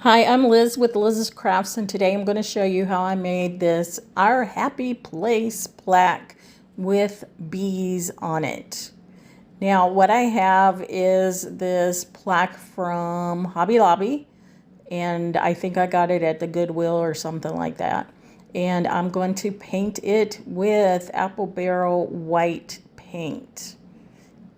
Hi, I'm Liz with Liz's Crafts, and today I'm going to show you how I made this Our Happy Place plaque with bees on it. Now, what I have is this plaque from Hobby Lobby, and I think I got it at the Goodwill or something like that. And I'm going to paint it with apple barrel white paint.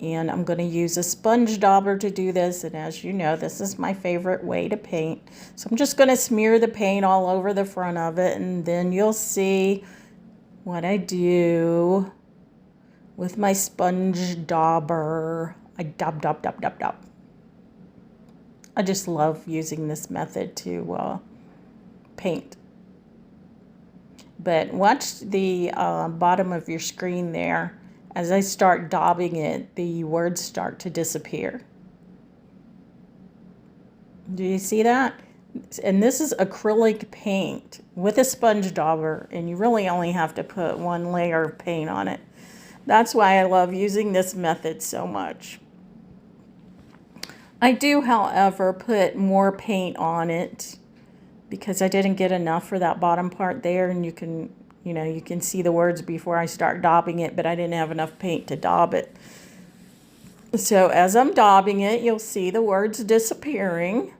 And I'm going to use a sponge dauber to do this, and as you know, this is my favorite way to paint. So I'm just going to smear the paint all over the front of it, and then you'll see what I do with my sponge dauber. I dab. I just love using this method to paint. But watch the bottom of your screen there. As I start daubing it, the words start to disappear. Do you see that? And this is acrylic paint with a sponge dauber, and you really only have to put one layer of paint on it. That's why I love using this method so much. I do, however, put more paint on it because I didn't get enough for that bottom part there, and you can see the words before I start daubing it, but I didn't have enough paint to daub it. So as I'm daubing it, you'll see the words disappearing.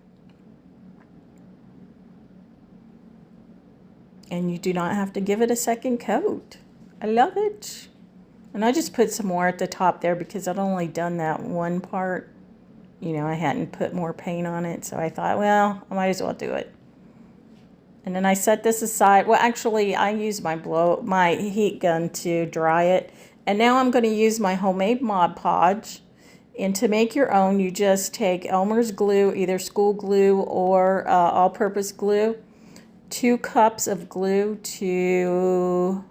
And you do not have to give it a second coat. I love it. And I just put some more at the top there because I'd only done that one part. I hadn't put more paint on it, so I thought, well, I might as well do it. And then I set this aside. Well, actually, I used my heat gun to dry it. And now I'm going to use my homemade Mod Podge. And to make your own, you just take Elmer's glue, either school glue or all-purpose glue. 2 cups of glue to,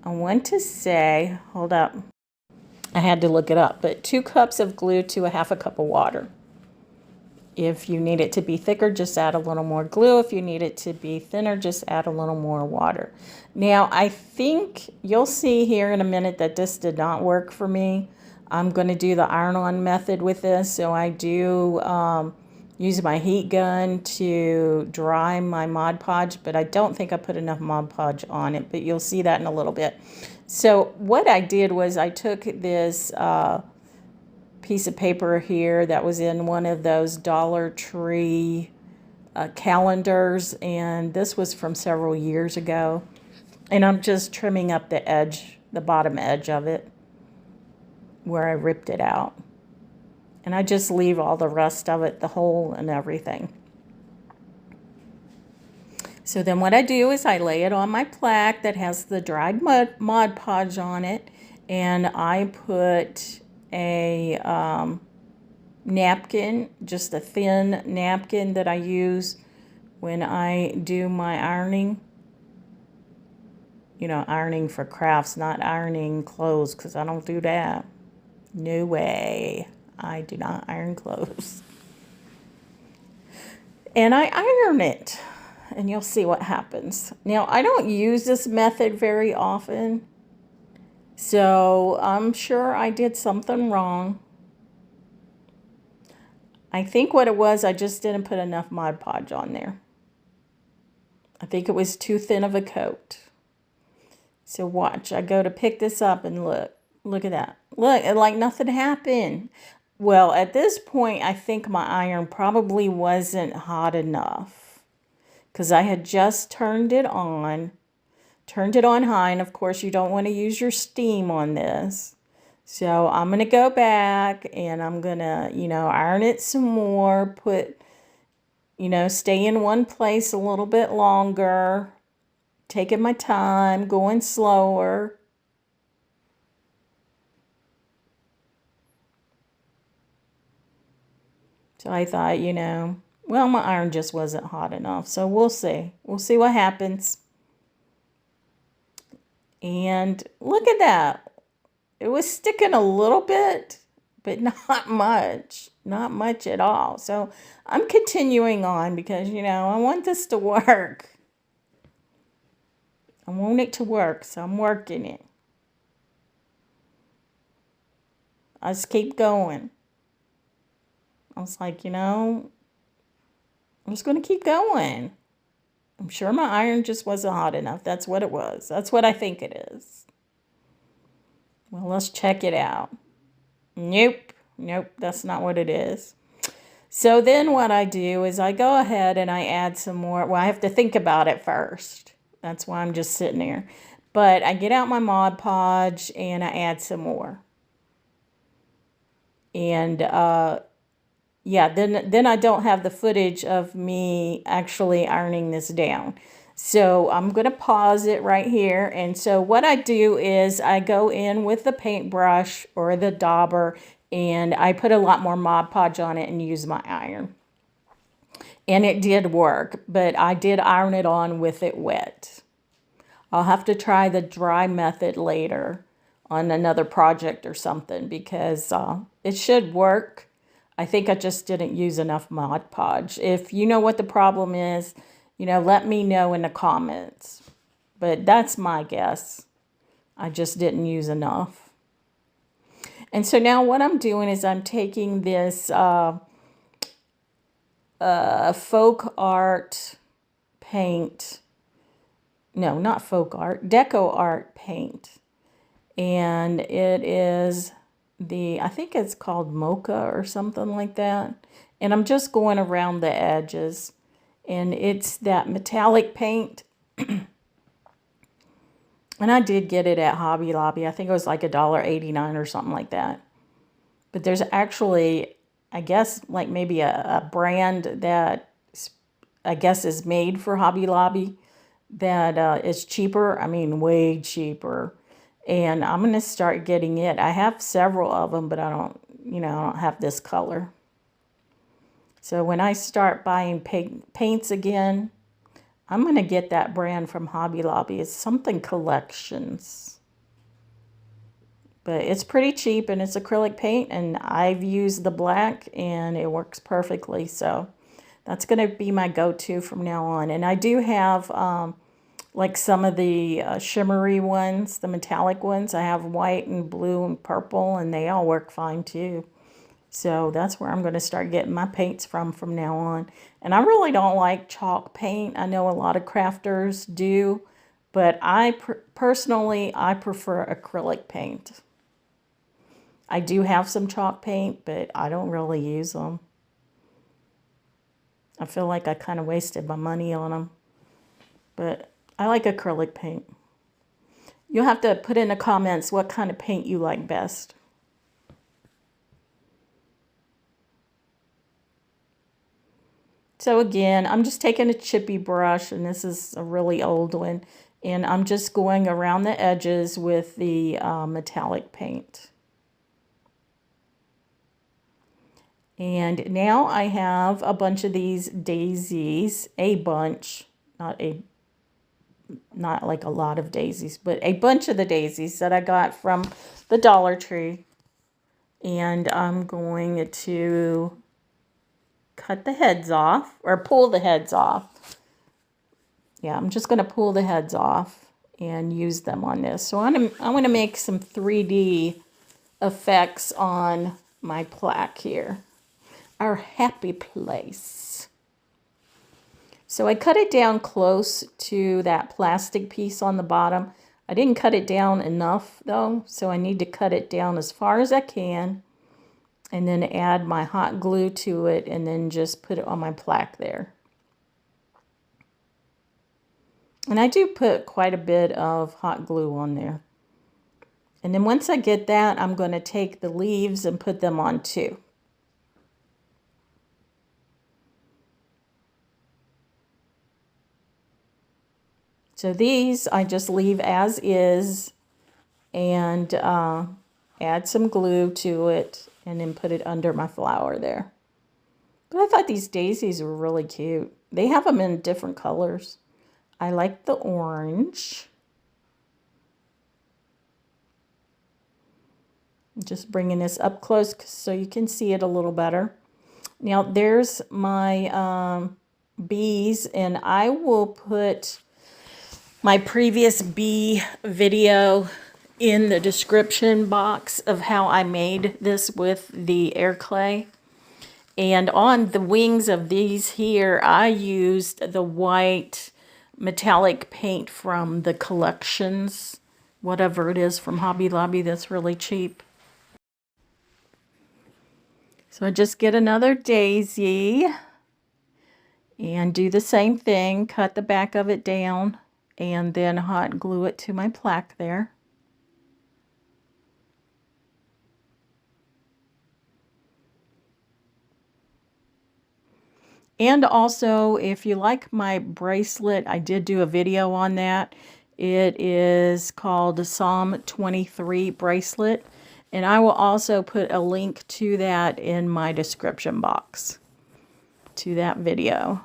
I want to say, hold up. I had to look it up, but 2 cups of glue to a half a cup of water. If you need it to be thicker, just add a little more glue. If you need it to be thinner, just add a little more water. Now, I think you'll see here in a minute that this did not work for me. I'm going to do the iron-on method with this. So I do use my heat gun to dry my Mod Podge, but I don't think I put enough Mod Podge on it, but you'll see that in a little bit. So what I did was I took this piece of paper here that was in one of those Dollar Tree calendars, and this was from several years ago, and I'm just trimming up the edge, the bottom edge of it where I ripped it out, and I just leave all the rest of it, the hole and everything. So then what I do is I lay it on my plaque that has the dried Mod Podge on it, and I put a napkin, just a thin napkin that I use when I do my ironing. Ironing for crafts, not ironing clothes, because I don't do that. No way. I do not iron clothes. And I iron it, and you'll see what happens. Now, I don't use this method very often, so I'm sure I did something wrong. I think what it was, I just didn't put enough Mod Podge on there. I think it was too thin of a coat. So watch, I go to pick this up and look at that. Look, like nothing happened. Well, at this point, I think my iron probably wasn't hot enough because I had just turned it on high, and of course you don't want to use your steam on this. So I'm going to go back and I'm going to, iron it some more, stay in one place a little bit longer, taking my time, going slower. So I thought, well, my iron just wasn't hot enough. So we'll see. We'll see what happens. And look at that. It was sticking a little bit, but not much. Not much at all. So I'm continuing on because, I want this to work. I want it to work, so I'm working it. I just keep going. I was like, I'm just going to keep going. I'm sure my iron just wasn't hot enough. That's what it was. That's what I think it is. Well, let's check it out. Nope. Nope, that's not what it is. So then what I do is I go ahead and I add some more. Well, I have to think about it first. That's why I'm just sitting there. But I get out my Mod Podge and I add some more. And yeah, then I don't have the footage of me actually ironing this down. So I'm going to pause it right here. And so what I do is I go in with the paintbrush or the dauber and I put a lot more Mod Podge on it and use my iron. And it did work, but I did iron it on with it wet. I'll have to try the dry method later on another project or something because it should work. I think I just didn't use enough Mod Podge. If you know what the problem is, let me know in the comments. But that's my guess. I just didn't use enough. And so now what I'm doing is I'm taking this folk art paint. No, not folk art. Deco art paint. And it is I think it's called Mocha or something like that. And I'm just going around the edges. And it's that metallic paint. And I did get it at Hobby Lobby. I think it was like $1.89 or something like that. But there's actually, I guess, like maybe a brand that I guess is made for Hobby Lobby that is cheaper. I mean, way cheaper. And I'm going to start getting it. I have several of them, but I don't have this color. So when I start buying paints again, I'm going to get that brand from Hobby Lobby. It's something Collections. But it's pretty cheap and it's acrylic paint. And I've used the black and it works perfectly. So that's going to be my go-to from now on. And I do have like some of the shimmery ones, the metallic ones. I have white and blue and purple and they all work fine too. So that's where I'm going to start getting my paints from now on. And I really don't like chalk paint. I know a lot of crafters do, but personally, I prefer acrylic paint. I do have some chalk paint, but I don't really use them. I feel like I kind of wasted my money on them. But I like acrylic paint. You'll have to put in the comments what kind of paint you like best. So again, I'm just taking a chippy brush, and this is a really old one, and I'm just going around the edges with the metallic paint. And now I have a bunch of these daisies, a bunch, not like a lot of daisies, but a bunch of the daisies that I got from the Dollar Tree. And I'm going to cut the heads off, or pull the heads off. Yeah, I'm just going to pull the heads off and use them on this. So I'm going to make some 3D effects on my plaque here. Our happy place. So I cut it down close to that plastic piece on the bottom. I didn't cut it down enough though, so I need to cut it down as far as I can. And then add my hot glue to it and then just put it on my plaque there. And I do put quite a bit of hot glue on there. And then once I get that, I'm going to take the leaves and put them on too. So these I just leave as is and add some glue to it and then put it under my flower there. But I thought these daisies were really cute. They have them in different colors. I like the orange. I'm just bringing this up close so you can see it a little better. Now there's my bees, and I will put my previous bee video in the description box of how I made this with the air clay. And on the wings of these here, I used the white metallic paint from the collections, whatever it is from Hobby Lobby that's really cheap. So I just get another daisy and do the same thing, cut the back of it down, and then hot glue it to my plaque there. And also, if you like my bracelet, I did do a video on that. It is called Psalm 23 bracelet. And I will also put a link to that in my description box, to that video.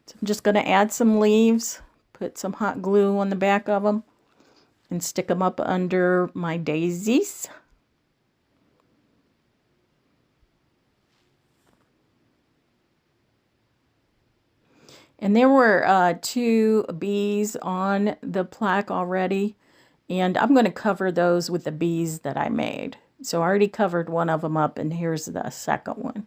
So I'm just going to add some leaves, put some hot glue on the back of them, and stick them up under my daisies. And there were 2 bees on the plaque already, and I'm going to cover those with the bees that I made. So I already covered one of them up, and here's the second one.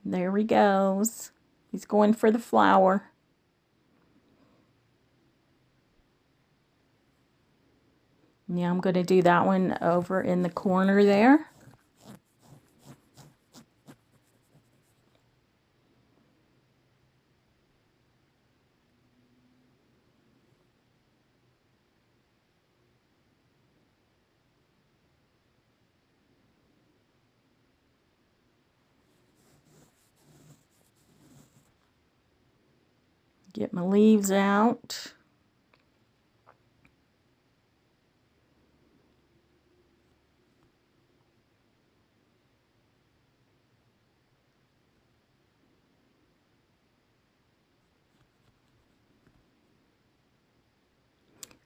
There he goes. He's going for the flower. Now I'm going to do that one over in the corner there. Get my leaves out.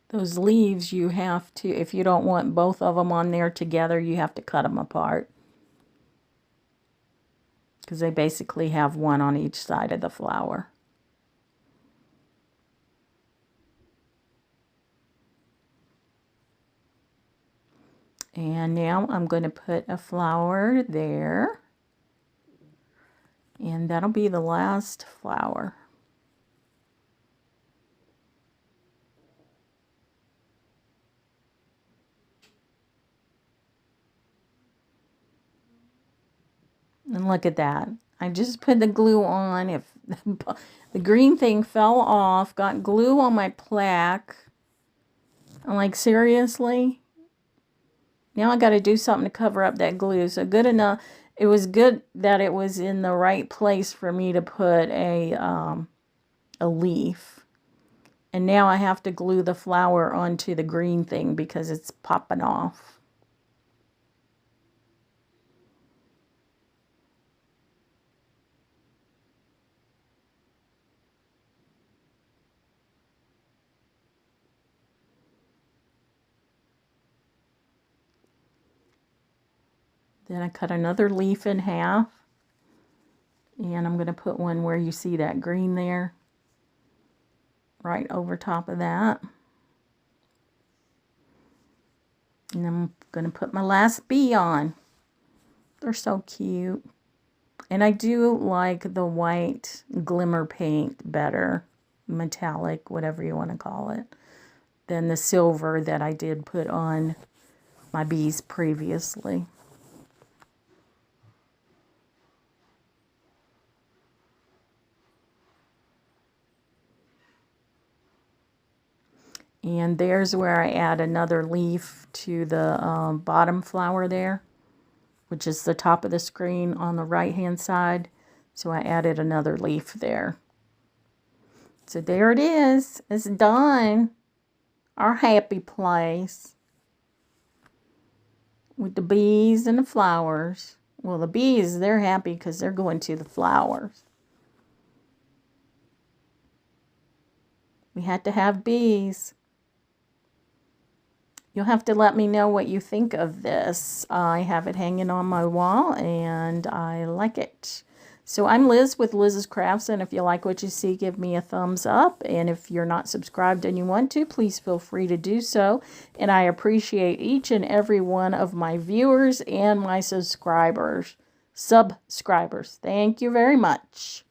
Those leaves you have to, if you don't want both of them on there together, you have to cut them apart. Because they basically have one on each side of the flower. And now I'm going to put a flower there. And that'll be the last flower. And look at that. I just put the glue on. If the green thing fell off, got glue on my plaque. I'm like, seriously? Now I got to do something to cover up that glue. So good enough. It was good that it was in the right place for me to put a leaf. And now I have to glue the flower onto the green thing because it's popping off. Then I cut another leaf in half. And I'm going to put one where you see that green there. Right over top of that. And I'm going to put my last bee on. They're so cute. And I do like the white glimmer paint better. Metallic, whatever you want to call it. Than the silver that I did put on my bees previously. And there's where I add another leaf to the bottom flower there, which is the top of the screen on the right hand side. So I added another leaf there. So there it is. It's done. Our happy place. With the bees and the flowers. Well, the bees, they're happy because they're going to the flowers. We had to have bees. You'll have to let me know what you think of this. I have it hanging on my wall and I like it. So I'm Liz with Liz's Crafts, and if you like what you see, give me a thumbs up. And if you're not subscribed and you want to, please feel free to do so. And I appreciate each and every one of my viewers and my subscribers. Thank you very much.